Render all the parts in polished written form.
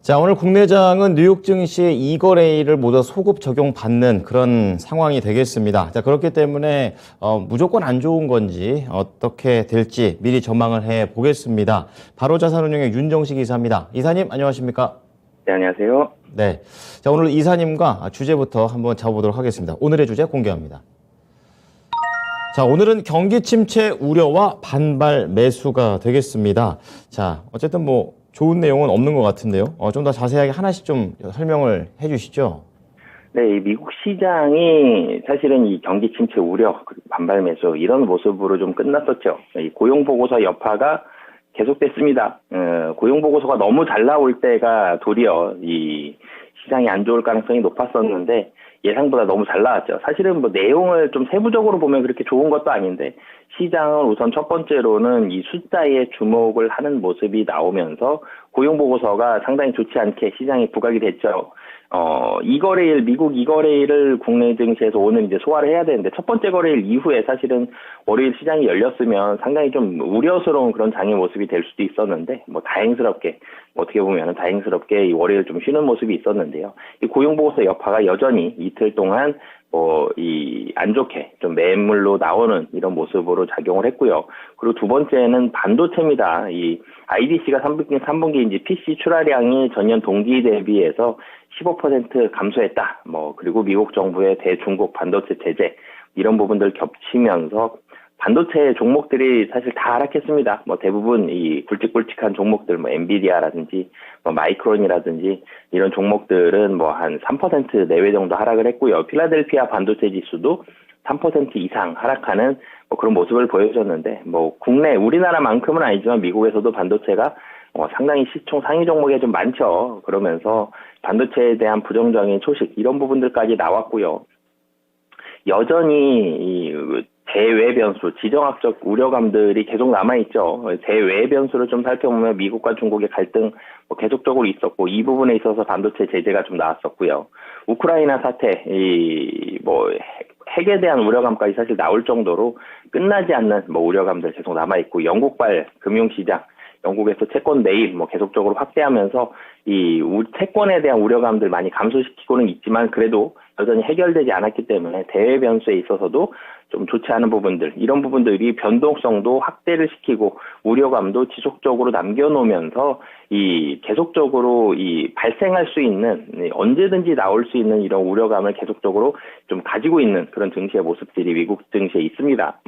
자, 오늘 국내장은 뉴욕 증시의 이거래일을 모두 소급 적용받는 그런 상황이 되겠습니다. 자, 그렇기 때문에 무조건 안 좋은 건지 어떻게 될지 미리 전망을 해 보겠습니다. 바로 자산운용의 윤정식 이사입니다. 이사님, 안녕하십니까? 네, 안녕하세요. 네. 자, 오늘 이사님과 주제부터 한번 잡아보도록 하겠습니다. 오늘의 주제 공개합니다. 자, 오늘은 경기 침체 우려와 반발 매수가 되겠습니다. 자, 어쨌든 좋은 내용은 없는 것 같은데요. 좀 더 자세하게 하나씩 좀 설명을 해 주시죠. 네, 이 미국 시장이 사실은 이 경기 침체 우려, 그리고 반발 매수 이런 모습으로 좀 끝났었죠. 이 고용보고서 여파가 계속됐습니다. 고용보고서가 너무 잘 나올 때가 도리어 이 시장이 안 좋을 가능성이 높았었는데 예상보다 너무 잘 나왔죠. 사실은 내용을 좀 세부적으로 보면 그렇게 좋은 것도 아닌데 시장은 우선 첫 번째로는 이 숫자에 주목을 하는 모습이 나오면서 고용보고서가 상당히 좋지 않게 시장이 부각이 됐죠. 이거래일, 미국 이거래일을 국내 증시에서 오늘 이제 소화를 해야 되는데 첫 번째 거래일 이후에 사실은 월요일 시장이 열렸으면 상당히 좀 우려스러운 그런 장의 모습이 될 수도 있었는데 다행스럽게 어떻게 보면 다행스럽게 이 월요일 좀 쉬는 모습이 있었는데요. 이 고용보고서 여파가 여전히 이틀 동안 안 좋게 좀 매물로 나오는 이런 모습으로 작용을 했고요. 그리고 두 번째는 반도체입니다. 이 IDC가 3분기 이제 PC 출하량이 전년 동기 대비해서 15% 감소했다. 그리고 미국 정부의 대중국 반도체 제재 이런 부분들 겹치면서 반도체 종목들이 사실 다 하락했습니다. 대부분 이 굵직굵직한 종목들, 엔비디아라든지, 마이크론이라든지, 이런 종목들은 한 3% 내외 정도 하락을 했고요. 필라델피아 반도체 지수도 3% 이상 하락하는 그런 모습을 보여줬는데, 국내, 우리나라만큼은 아니지만 미국에서도 반도체가 상당히 시총 상위 종목에 좀 많죠. 그러면서 반도체에 대한 부정적인 소식, 이런 부분들까지 나왔고요. 여전히 대외 변수, 지정학적 우려감들이 계속 남아있죠. 대외 변수를 좀 살펴보면 미국과 중국의 갈등 계속적으로 있었고, 이 부분에 있어서 반도체 제재가 좀 나왔었고요. 우크라이나 사태, 핵에 대한 우려감까지 사실 나올 정도로 끝나지 않는 우려감들 계속 남아있고, 영국발 금융시장, 영국에서 채권 매입 계속적으로 확대하면서 이 채권에 대한 우려감들 많이 감소시키고는 있지만 그래도 여전히 해결되지 않았기 때문에 대외 변수에 있어서도 좀 좋지 않은 부분들, 이런 부분들이 변동성도 확대를 시키고 우려감도 지속적으로 남겨놓으면서 계속적으로 발생할 수 있는, 언제든지 나올 수 있는 이런 우려감을 계속적으로 좀 가지고 있는 그런 증시의 모습들이 미국 증시에 있습니다.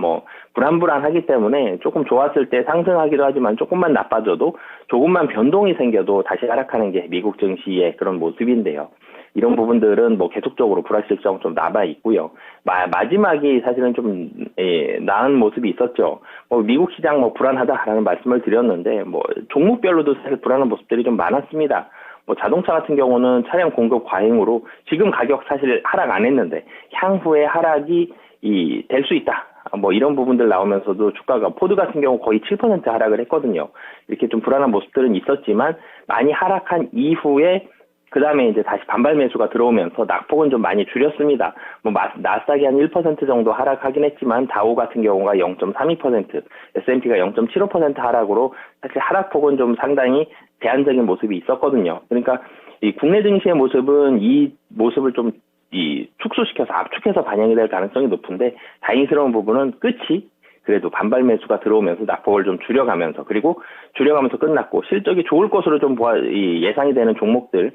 불안불안하기 때문에 조금 좋았을 때 상승하기도 하지만 조금만 나빠져도 조금만 변동이 생겨도 다시 하락하는 게 미국 증시의 그런 모습인데요. 이런 부분들은 계속적으로 불확실성 좀 남아 있고요. 마지막이 사실은 좀 나은 모습이 있었죠. 미국 시장 불안하다라는 말씀을 드렸는데 종목별로도 사실 불안한 모습들이 좀 많았습니다. 자동차 같은 경우는 차량 공급 과잉으로 지금 가격 사실 하락 안 했는데 향후에 하락이 될 수 있다. 이런 부분들 나오면서도 주가가 포드 같은 경우 거의 7% 하락을 했거든요. 이렇게 좀 불안한 모습들은 있었지만 많이 하락한 이후에 그 다음에 이제 다시 반발 매수가 들어오면서 낙폭은 좀 많이 줄였습니다. 나스닥이 한 1% 정도 하락하긴 했지만 다우 같은 경우가 0.32%, S&P가 0.75% 하락으로 사실 하락폭은 좀 상당히 제한적인 모습이 있었거든요. 그러니까 이 국내 증시의 모습은 이 모습을 좀 축소시켜서 압축해서 반영이 될 가능성이 높은데 다행스러운 부분은 끝이 그래도 반발 매수가 들어오면서 낙폭을 좀 줄여가면서 그리고 줄여가면서 끝났고 실적이 좋을 것으로 좀 예상이 되는 종목들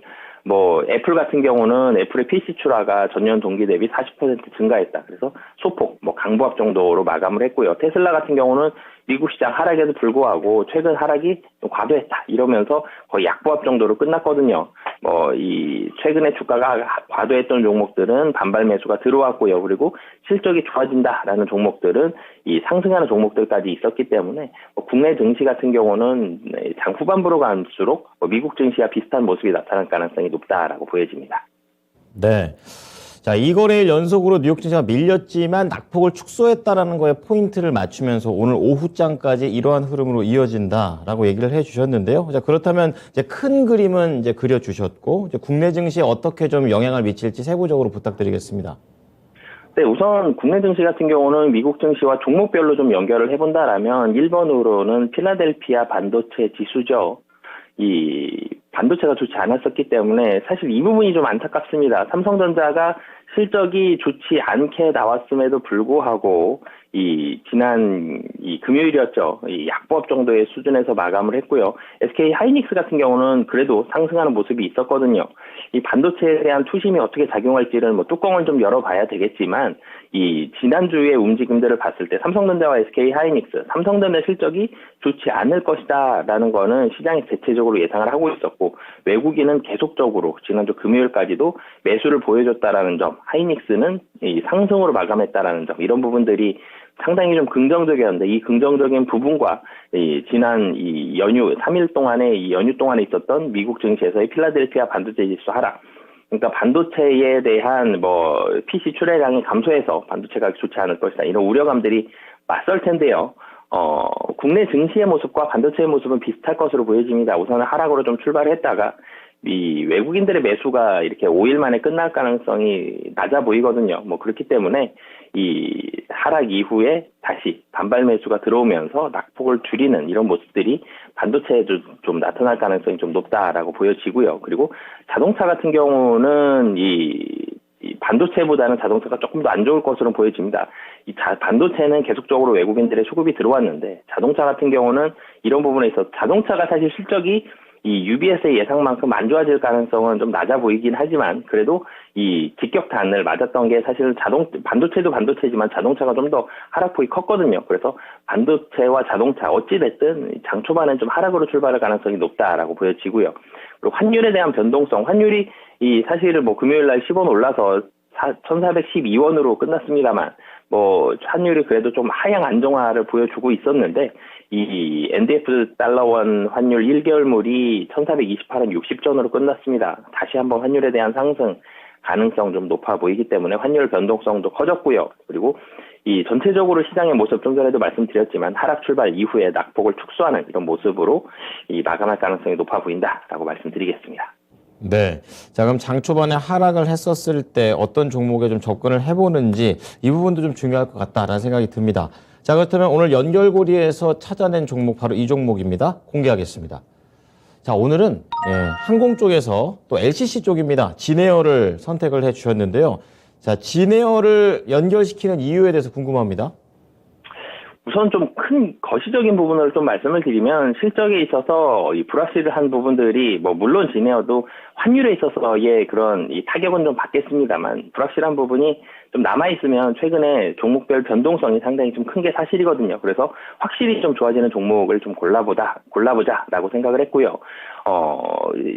애플 같은 경우는 애플의 PC 출하가 전년 동기 대비 40% 증가했다. 그래서 소폭 강보합 정도로 마감을 했고요. 테슬라 같은 경우는 미국 시장 하락에도 불구하고 최근 하락이 좀 과도했다. 이러면서 거의 약보합 정도로 끝났거든요. 최근에 주가가 과도했던 종목들은 반발 매수가 들어왔고요. 그리고 실적이 좋아진다라는 종목들은 상승하는 종목들까지 있었기 때문에 국내 증시 같은 경우는 장 후반부로 갈수록 미국 증시와 비슷한 모습이 나타날 가능성이 높다라고 보여집니다. 네. 자, 이거래일 연속으로 뉴욕 증시가 밀렸지만 낙폭을 축소했다라는 거에 포인트를 맞추면서 오늘 오후장까지 이러한 흐름으로 이어진다라고 얘기를 해주셨는데요. 자, 그렇다면 이제 큰 그림은 이제 그려주셨고 이제 국내 증시에 어떻게 좀 영향을 미칠지 세부적으로 부탁드리겠습니다. 네, 우선 국내 증시 같은 경우는 미국 증시와 종목별로 좀 연결을 해본다라면 1번으로는 필라델피아 반도체 지수죠. 반도체가 좋지 않았었기 때문에 사실 이 부분이 좀 안타깝습니다. 삼성전자가 실적이 좋지 않게 나왔음에도 불구하고 지난 금요일이었죠. 약보합 정도의 수준에서 마감을 했고요. SK 하이닉스 같은 경우는 그래도 상승하는 모습이 있었거든요. 이 반도체에 대한 투심이 어떻게 작용할지는 뭐 뚜껑을 좀 열어봐야 되겠지만 지난주의 움직임들을 봤을 때 삼성전자와 SK 하이닉스, 삼성전자 실적이 좋지 않을 것이다라는 거는 시장이 대체적으로 예상을 하고 있었고, 외국인은 계속적으로 지난주 금요일까지도 매수를 보여줬다라는 점, 하이닉스는 상승으로 마감했다라는 점, 이런 부분들이 상당히 좀 긍정적이었는데, 이 긍정적인 부분과 지난 연휴 3일 동안의 이 연휴 동안에 있었던 미국 증시에서의 필라델피아 반도체 지수 하락, 그러니까 반도체에 대한 PC 출하량이 감소해서 반도체가 좋지 않을 것이다, 이런 우려감들이 맞설 텐데요. 국내 증시의 모습과 반도체의 모습은 비슷할 것으로 보여집니다. 우선은 하락으로 좀 출발했다가 외국인들의 매수가 이렇게 5일 만에 끝날 가능성이 낮아 보이거든요. 그렇기 때문에 이 하락 이후에 다시 반발 매수가 들어오면서 낙폭을 줄이는 이런 모습들이 반도체에도 좀 나타날 가능성이 좀 높다라고 보여지고요. 그리고 자동차 같은 경우는 이 반도체보다는 자동차가 조금 더 안 좋을 것으로 보여집니다. 반도체는 계속적으로 외국인들의 수급이 들어왔는데, 자동차 같은 경우는 이런 부분에 있어서 자동차가 사실 실적이 UBS의 예상만큼 안 좋아질 가능성은 좀 낮아 보이긴 하지만, 그래도 직격탄을 맞았던 게 사실 반도체도 반도체지만 자동차가 좀 더 하락폭이 컸거든요. 그래서 반도체와 자동차 어찌됐든 장 초반엔 좀 하락으로 출발할 가능성이 높다라고 보여지고요. 그리고 환율에 대한 변동성, 환율이 사실은 금요일 날 10원 올라서 1412원으로 끝났습니다만, 환율이 그래도 좀 하향 안정화를 보여주고 있었는데, 이 NDF 달러원 환율 1개월물이 1428원 60전으로 끝났습니다. 다시 한번 환율에 대한 상승 가능성 좀 높아 보이기 때문에 환율 변동성도 커졌고요. 그리고 전체적으로 시장의 모습, 좀 전에도 말씀드렸지만 하락 출발 이후에 낙폭을 축소하는 이런 모습으로 마감할 가능성이 높아 보인다라고 말씀드리겠습니다. 네. 자, 그럼 장 초반에 하락을 했었을 때 어떤 종목에 좀 접근을 해보는지, 이 부분도 좀 중요할 것 같다라는 생각이 듭니다. 자, 그렇다면 오늘 연결고리에서 찾아낸 종목, 바로 이 종목입니다. 공개하겠습니다. 자, 오늘은 항공 쪽에서 또 LCC 쪽입니다. 진에어를 선택을 해 주셨는데요. 자, 진에어를 연결시키는 이유에 대해서 궁금합니다. 우선 좀 큰 거시적인 부분을 좀 말씀을 드리면, 실적에 있어서 불확실한 부분들이 물론 진에어도 환율에 있어서의 그런 타격은 좀 받겠습니다만, 불확실한 부분이 좀 남아있으면 최근에 종목별 변동성이 상당히 좀 큰 게 사실이거든요. 그래서 확실히 좀 좋아지는 종목을 좀 골라보자라고 생각을 했고요.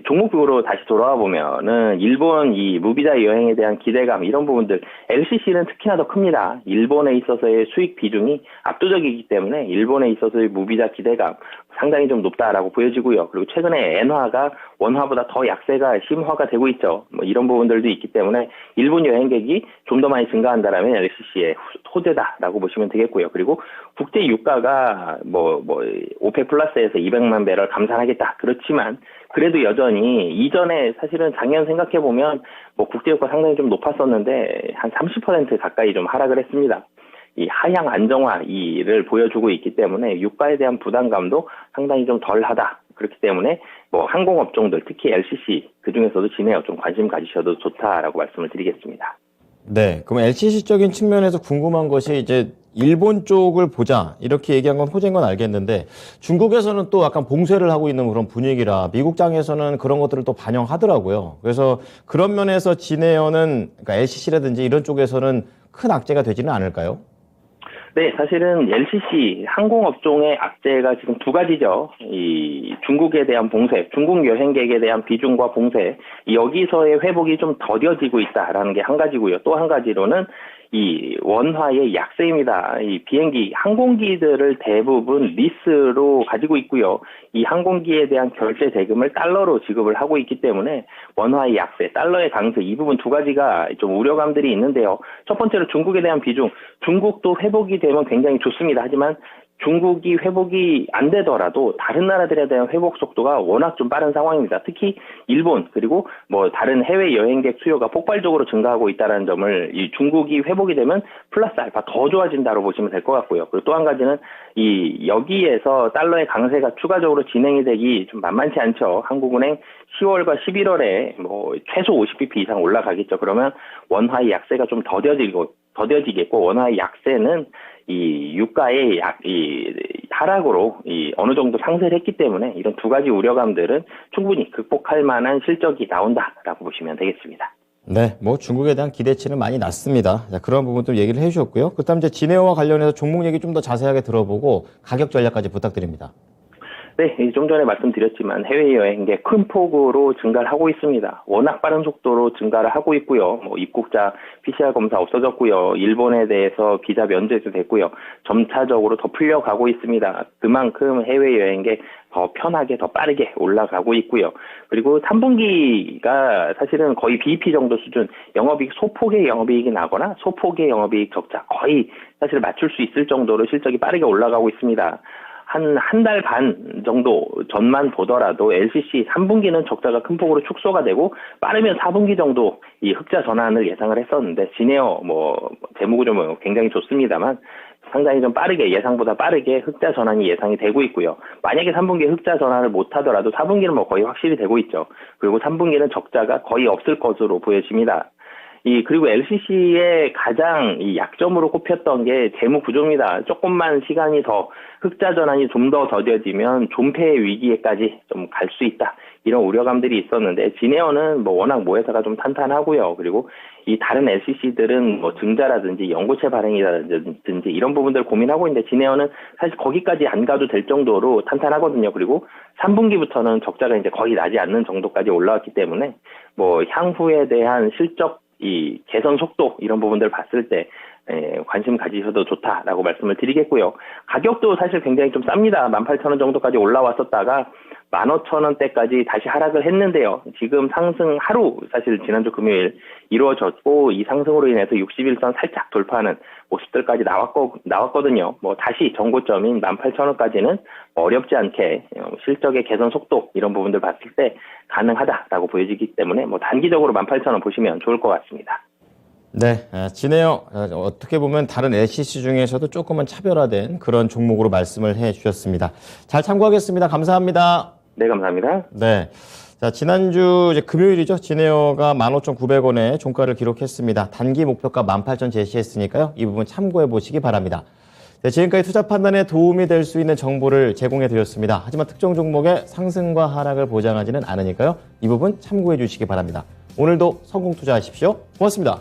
종목으로 다시 돌아와 보면은 일본 무비자 여행에 대한 기대감, 이런 부분들, LCC는 특히나 더 큽니다. 일본에 있어서의 수익 비중이 압도적이기 때문에 일본에 있어서의 무비자 기대감 상당히 좀 높다라고 보여지고요. 그리고 최근에 엔화가 원화보다 더 약세가 심화가 되고 있죠. 이런 부분들도 있기 때문에 일본 여행객이 좀 더 많이 증가한다라면 LCC의 호재다라고 보시면 되겠고요. 그리고 국제 유가가 오펙 플러스에서 200만 배럴 감산하겠다, 그렇지만 그래도 여전히 이전에 사실은 작년 생각해 보면 국제 유가 상당히 좀 높았었는데 한 30% 가까이 좀 하락을 했습니다. 이 하향 안정화를 보여주고 있기 때문에 유가에 대한 부담감도 상당히 좀 덜하다. 그렇기 때문에 항공업종들, 특히 LCC, 그중에서도 진에어 좀 관심 가지셔도 좋다라고 말씀을 드리겠습니다. 네, 그럼 LCC적인 측면에서 궁금한 것이, 이제 일본 쪽을 보자 이렇게 얘기한 건 호재인 건 알겠는데, 중국에서는 또 약간 봉쇄를 하고 있는 그런 분위기라 미국장에서는 그런 것들을 또 반영하더라고요. 그래서 그런 면에서 진에어는, 그러니까 LCC라든지 이런 쪽에서는 큰 악재가 되지는 않을까요? 네, 사실은 LCC 항공업종의 악재가 지금 두 가지죠. 중국에 대한 봉쇄, 중국 여행객에 대한 비중과 봉쇄, 여기서의 회복이 좀 더뎌지고 있다라는 게 한 가지고요. 또 한 가지로는 원화의 약세입니다. 비행기, 항공기들을 대부분 리스로 가지고 있고요. 이 항공기에 대한 결제 대금을 달러로 지급을 하고 있기 때문에 원화의 약세, 달러의 강세, 이 부분 두 가지가 좀 우려감들이 있는데요. 첫 번째로 중국에 대한 비중, 중국도 회복이 되면 굉장히 좋습니다. 하지만 중국이 회복이 안 되더라도 다른 나라들에 대한 회복 속도가 워낙 좀 빠른 상황입니다. 특히 일본 그리고 뭐 다른 해외 여행객 수요가 폭발적으로 증가하고 있다는 점을 이 중국이 회복이 되면 플러스 알파 더 좋아진다고 보시면 될 것 같고요. 그리고 또 한 가지는 이 여기에서 달러의 강세가 추가적으로 진행이 되기 좀 만만치 않죠. 한국은행 10월과 11월에 뭐 최소 50bp 이상 올라가겠죠. 그러면 원화의 약세가 좀 더뎌지겠고 원화의 약세는 이 유가의 하락으로 어느 정도 상쇄를 했기 때문에 이런 두 가지 우려감들은 충분히 극복할 만한 실적이 나온다라고 보시면 되겠습니다. 네, 뭐 중국에 대한 기대치는 많이 낮습니다. 자, 그런 부분도 얘기를 해주셨고요. 그다음 이제 진에어와 관련해서 종목 얘기 좀 더 자세하게 들어보고 가격 전략까지 부탁드립니다. 네, 좀 전에 말씀드렸지만 해외여행객 큰 폭으로 증가를 하고 있습니다. 워낙 빠른 속도로 증가를 하고 있고요. 뭐 입국자 PCR 검사 없어졌고요. 일본에 대해서 비자 면제도 됐고요. 점차적으로 더 풀려가고 있습니다. 그만큼 해외여행객 더 편하게 더 빠르게 올라가고 있고요. 그리고 3분기가 사실은 거의 BEP 정도 수준, 영업이익 소폭의 영업이익이 나거나 소폭의 영업이익 적자 거의 사실 맞출 수 있을 정도로 실적이 빠르게 올라가고 있습니다. 한 달 반 정도 전만 보더라도 LCC 3분기는 적자가 큰 폭으로 축소가 되고 빠르면 4분기 정도 이 흑자 전환을 예상을 했었는데 진에어 뭐 재무구조는 굉장히 좋습니다만 상당히 좀 빠르게 예상보다 빠르게 흑자 전환이 예상이 되고 있고요. 만약에 3분기에 흑자 전환을 못하더라도 4분기는 뭐 거의 확실히 되고 있죠. 그리고 3분기는 적자가 거의 없을 것으로 보여집니다. 그리고 LCC의 가장 이 약점으로 꼽혔던 게 재무 구조입니다. 조금만 시간이 더 흑자 전환이 좀 더 더뎌지면 존폐 위기에까지 좀 갈 수 있다. 이런 우려감들이 있었는데 진에어는 뭐 워낙 모회사가 좀 탄탄하고요. 그리고 이 다른 LCC들은 뭐 증자라든지 연구체 발행이라든지 이런 부분들을 고민하고 있는데 진에어는 사실 거기까지 안 가도 될 정도로 탄탄하거든요. 그리고 3분기부터는 적자가 이제 거의 나지 않는 정도까지 올라왔기 때문에 뭐 향후에 대한 실적 이 개선 속도 이런 부분들을 봤을 때 관심 가지셔도 좋다라고 말씀을 드리겠고요. 가격도 사실 굉장히 좀 쌉니다. 18,000원 정도까지 올라왔었다가 15,000원대까지 다시 하락을 했는데요. 지금 상승 하루 사실 지난주 금요일 이루어졌고 이 상승으로 인해서 61선 살짝 돌파하는 모습들까지 나왔거든요. 뭐 다시 정고점인 18,000원까지는 어렵지 않게 실적의 개선 속도 이런 부분들 봤을 때 가능하다라고 보여지기 때문에 뭐 단기적으로 18,000원 보시면 좋을 것 같습니다. 네, 진에어 어떻게 보면 다른 LCC 중에서도 조금은 차별화된 그런 종목으로 말씀을 해주셨습니다. 잘 참고하겠습니다. 감사합니다. 네, 감사합니다. 네, 자 지난주 이제 금요일이죠. 진에어가 15,900원에 종가를 기록했습니다. 단기 목표가 18,000 제시했으니까요. 이 부분 참고해 보시기 바랍니다. 네, 지금까지 투자 판단에 도움이 될 수 있는 정보를 제공해 드렸습니다. 하지만 특정 종목의 상승과 하락을 보장하지는 않으니까요. 이 부분 참고해 주시기 바랍니다. 오늘도 성공 투자하십시오. 고맙습니다.